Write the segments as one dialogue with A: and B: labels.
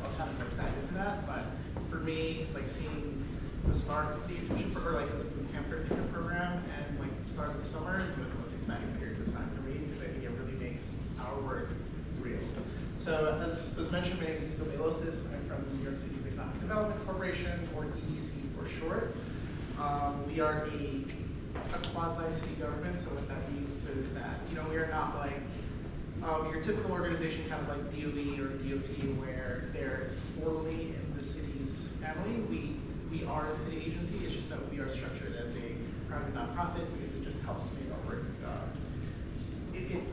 A: I'll kind of like dive into that. But for me, like seeing the start of the internship or like the boot camp for internship program and like the start of the summer is one of the most exciting periods of time for me because I think it really makes our work real. So as mentioned, my name is Mikko Baylosis. I'm from New York City's Economic Development Corporation, or EDC for short. We are a quasi-city government, so what that means is that, you know, we are not like your typical organization, kind of like DOE or DOT, where they're formally in the city's family. We are a city agency. It's just that we are structured as a private nonprofit because it just helps make our work.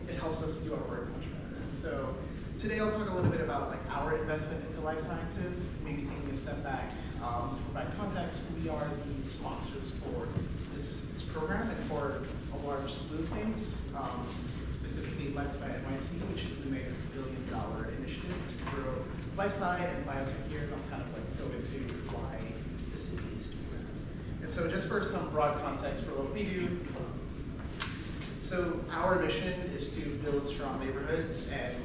A: It helps us do our work much better. And so today I'll talk a little bit about like our investment into life sciences, maybe taking a step back to provide context. We are the sponsors for this program and for a large slew of things. Specifically LifeSci NYC, which is the mayor's $1 billion initiative to grow LifeSci and biotech here, and I'll kind of like go into why the city is doing that. And so just for some broad context for what we do, so our mission is to build strong neighborhoods and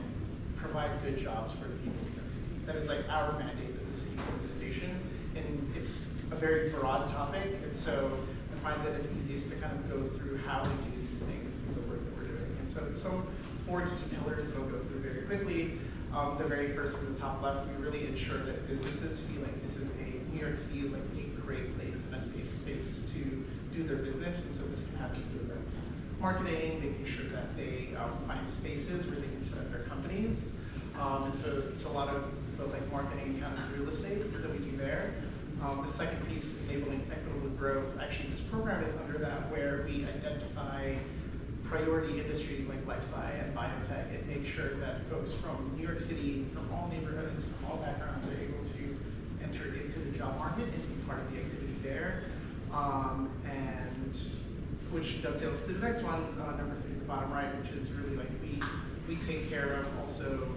A: provide good jobs for the people of New York City. That is like our mandate as a city organization, and it's a very broad topic, and so I find that it's easiest to kind of go through how we do these things in the work that we're doing. So it's some 4 key pillars that I'll go through very quickly. The very first in the top left, we really ensure that businesses feel like New York City is like a great place and a safe space to do their business. And so this can happen through their marketing, making sure that they find spaces where they can set up their companies. And so it's a lot of like marketing kind of real estate that we do there. The second piece, enabling equitable growth. Actually, this program is under that, where we identify priority industries like LifeSci and biotech and make sure that folks from New York City, from all neighborhoods, from all backgrounds are able to enter into the job market and be part of the activity there. And which dovetails to the next one, number 3 at the bottom right, which is really like we take care of also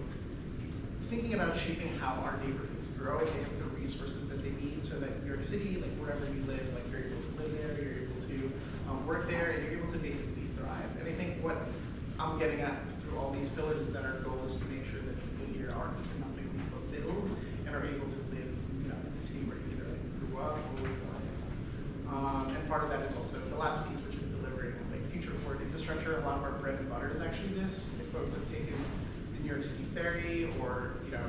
A: thinking about shaping how our neighborhoods grow and they have the resources that they need so that New York City, like wherever you live, like you're able to live there, you're able to work there, and you're able to basically thrive. And I think what I'm getting at through all these pillars is that our goal is to make sure that people here are economically fulfilled and are able to live, you know, in the city where you either like grew up or live. And part of that is also the last piece, which is delivering like future forward infrastructure. A lot of our bread and butter is actually this. If folks have taken the New York City ferry or, you know,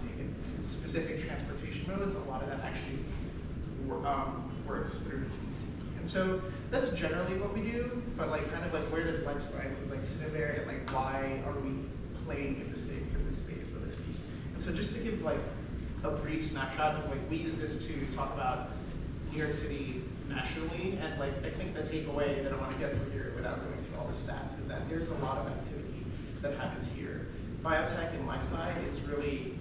A: taken specific transportation modes, a lot of that actually works through DC. And so that's generally what we do, but like kind of like where does life sciences like sit in there, and like why are we playing in the space, so to speak? And so just to give like a brief snapshot of like we use this to talk about New York City nationally, and like I think the takeaway that I want to get from here without going through all the stats is that there's a lot of activity that happens here. Biotech and life sci is really,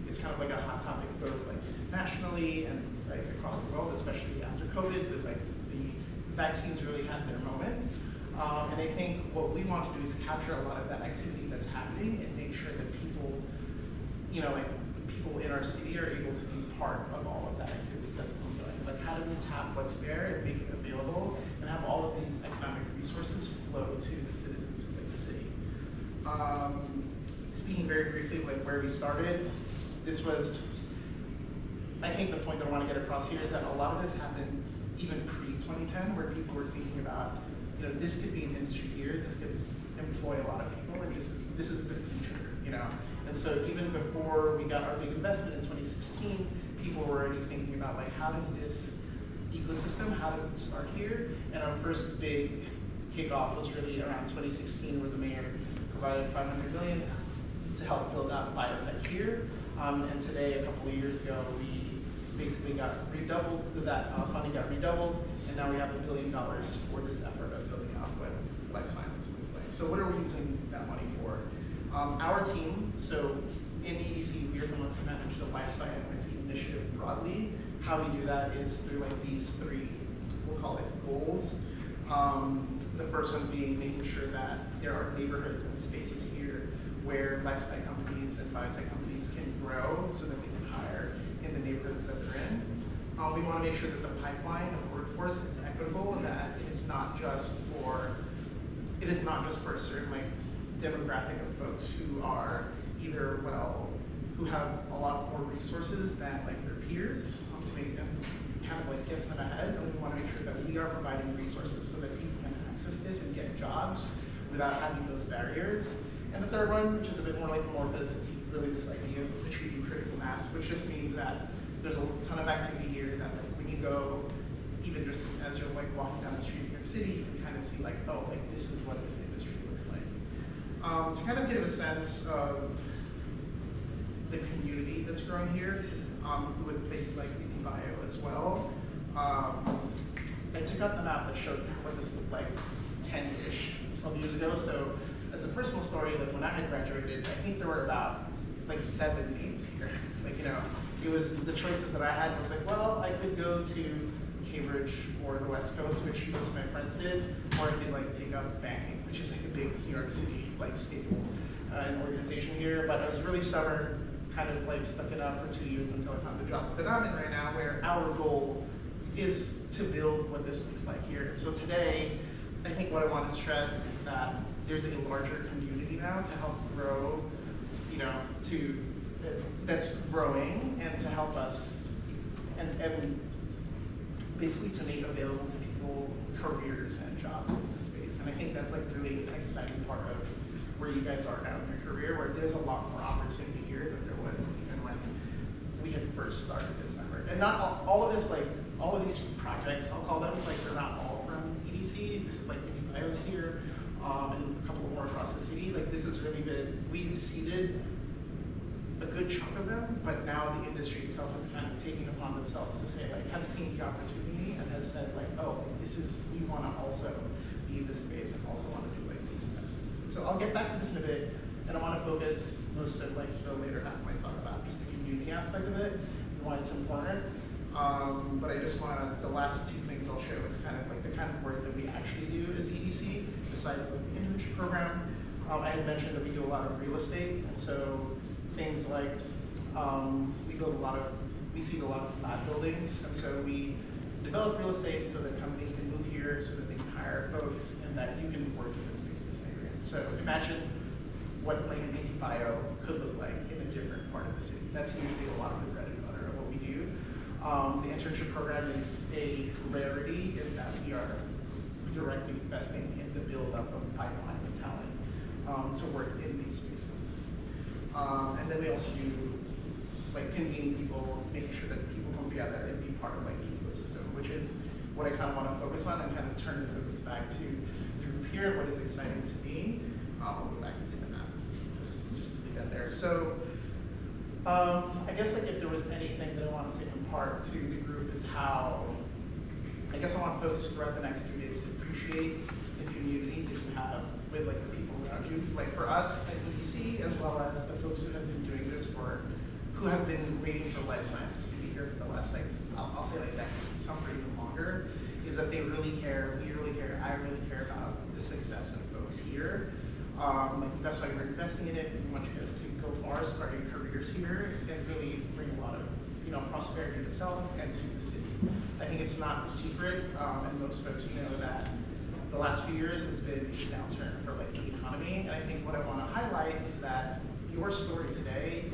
A: it's kind of like a hot topic both like nationally and like across the world, especially after COVID, with like the vaccines really had their moment. And I think what we want to do is capture a lot of that activity that's happening and make sure that people, you know, like people in our city are able to be part of all of that activity that's ongoing. Like how do we tap what's there and make it available and have all of these economic resources flow to the citizens of the city. Speaking very briefly like where we started, this was, I think the point that I want to get across here is that a lot of this happened even pre-2010, where people were thinking about, you know, this could be an industry here, this could employ a lot of people, and this is the future, you know. And so even before we got our big investment in 2016, people were already thinking about like, how does this ecosystem, how does it start here? And our first big kickoff was really around 2016, where the mayor provided $500 million to help build out biotech here. And today, a couple of years ago, we basically got redoubled, that funding got redoubled, and now we have $1 billion for this effort of building out what life sciences looks like. So what are we using that money for? Our team, so in EDC, we are the ones who manage the LifeSci NYC initiative broadly. How we do that is through like these 3, we'll call it goals. The first one being making sure that there are neighborhoods and spaces here where lifestyle companies and biotech companies can grow so that they can hire in the neighborhoods that they're in. We want to make sure that the pipeline of workforce is equitable and that it's not just for, a certain like demographic of folks who are either who have a lot more resources than like their peers to make them kind of like gets them ahead. And we want to make sure that we are providing resources so that people can access this and get jobs without having those barriers. And the third one, which is a bit more like amorphous, is really this idea of achieving critical mass, which just means that there's a ton of activity here that like when you go, even just as you're like walking down the street in New York City, you can kind of see like, oh, like this is what this industry looks like. To kind of give a sense of the community that's growing here, with places like Mikko Baylosis as well. I took out the map that showed what this looked like 10-ish, 12 years ago. So as a personal story, like when I had graduated, I think there were about like 7 names here. Like, you know, it was the choices that I had was like, well, I could go to Cambridge or the West Coast, which most of my friends did, or I could like take up banking, which is like a big New York City like staple and organization here. But I was really stubborn, kind of like stuck it out for 2 years until I found the job that I'm in right now, where our goal is to build what this looks like here. And so today, I think what I want to stress is that there's a larger community now to help grow, you know, that's growing and to help us and basically to make available to people careers and jobs in this space. And I think that's like really an exciting part of where you guys are now in your career, where there's a lot more opportunity here than there was even when we had first started this effort. And not all of this, like all of these projects, I'll call them, like they're not all from EDC. This is like Mikko Baylosis here, and a couple more across the city. Like this has really been, we've seeded a good chunk of them, but now the industry itself is kind of taking upon themselves to say, like, have seen the opportunity and has said, like, oh, this is, we want to also be in this space and also want to do like these investments. And so I'll get back to this in a bit, and I want to focus most of like the later half of my talk about just the community aspect of it and why it's important. But I just want to, the last 2 things I'll show is kind of like the kind of work that we actually do as EDC, besides like the internship program. I had mentioned that we do a lot of real estate, and so things like we see a lot of lab buildings, and so we develop real estate so that companies can move here, so that they can hire folks, and that you can work in the spaces that you're in. So imagine what like an Mikko Baylosis could look like in a different part of the city. That's usually a lot of the bread and butter of what we do. The internship program is a rarity in that we are directly investing in the build-up of pipeline and talent to work in these spaces. And then we also do like convening people, making sure that people come together and be part of like the ecosystem, which is what I kind of want to focus on and kind of turn the focus back to the group here and what is exciting to me. I'll go back and see the map, just to leave that there. So I guess like if there was anything that I wanted to impart to the group is how, I guess I want folks throughout the next 3 days to appreciate the community that you have with like the people around you. Like for us at EDC, as well as the folks who have been doing this who have been waiting for life sciences to be here for the last like, I'll say like decades, some for even longer, is that they really care, we really care, I really care about the success of folks here. Like that's why we're investing in it. We want you guys to go far, start your careers here, and really bring a lot of prosperity to itself and to the city. I think it's not a secret, and most folks know that the last few years has been a downturn for like the economy. And I think what I want to highlight is that your story today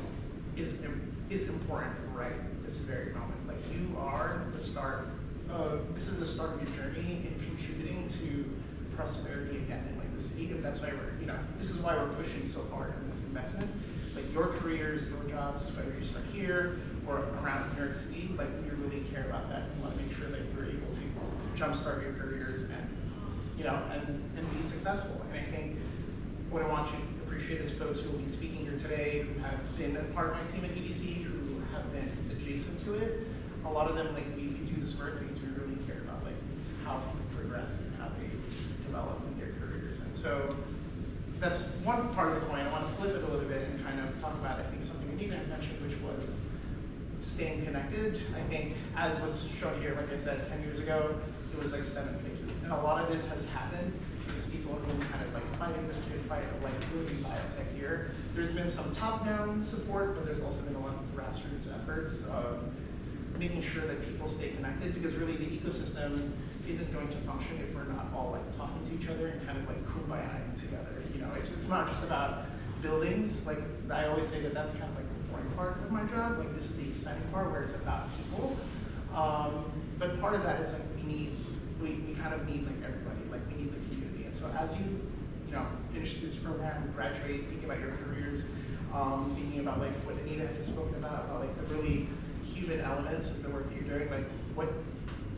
A: is important right at this very moment. Like you are the start of, this is the start of your journey in contributing to prosperity again in like the city. And that's why this is why we're pushing so hard on this investment. Like your careers, your jobs, whether you start here or around New York City, like we really care about that. We want to make sure that you're able to jumpstart your careers and be successful. And I think what I want you to appreciate is folks who will be speaking here today, who have been a part of my team at EDC, who have been adjacent to it. A lot of them, like we do this work because we really care about like how people progress and how they develop in their careers. And so that's one part of the coin. I want to flip it a little bit and kind of talk about, I think, something Anita had mentioned, which was staying connected. I think, as was shown here, like I said, 10 years ago, it was like 7 places. And a lot of this has happened because people have been kind of like fighting this good fight of like building biotech here. There's been some top-down support, but there's also been a lot of grassroots efforts of making sure that people stay connected, because really the ecosystem isn't going to function if we're not all like talking to each other and kind of like kumbayaing together. It's not just about buildings. Like I always say that that's kind of like the boring part of my job. Like, this is the exciting part where it's about people. But part of that is like we kind of need like everybody, like we need the community. And so as you finish through this program, graduate, thinking about your careers, thinking about like what Anita had just spoken about like the really human elements of the work that you're doing, like what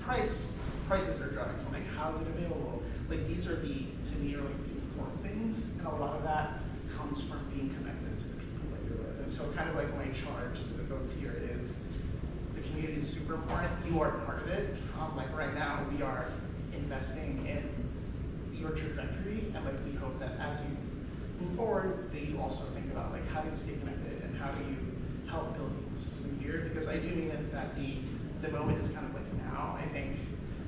A: prices are drugs, and like how is it available? Like these are to me are like the important things, and a lot of that comes from being connected to the people that you're with. And so kind of like my charge to the folks here is the community is super important. You are part of it. Like right now we are investing in your trajectory, and like we hope that as you move forward, that you also think about like how do you stay connected and how do you help build the ecosystem here? Because I do mean that the moment is kind of like now. I think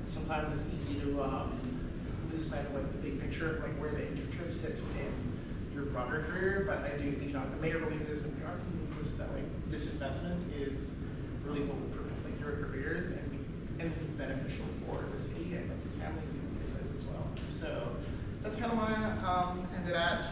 A: sometimes it's easy to lose sight of like the big picture, like where the internship sits in your broader career. But I do, the mayor believes this, and we are believes that like this investment is really what will protect like your careers and it's beneficial for the city and like your families and your as well. So that's kind of my end of that.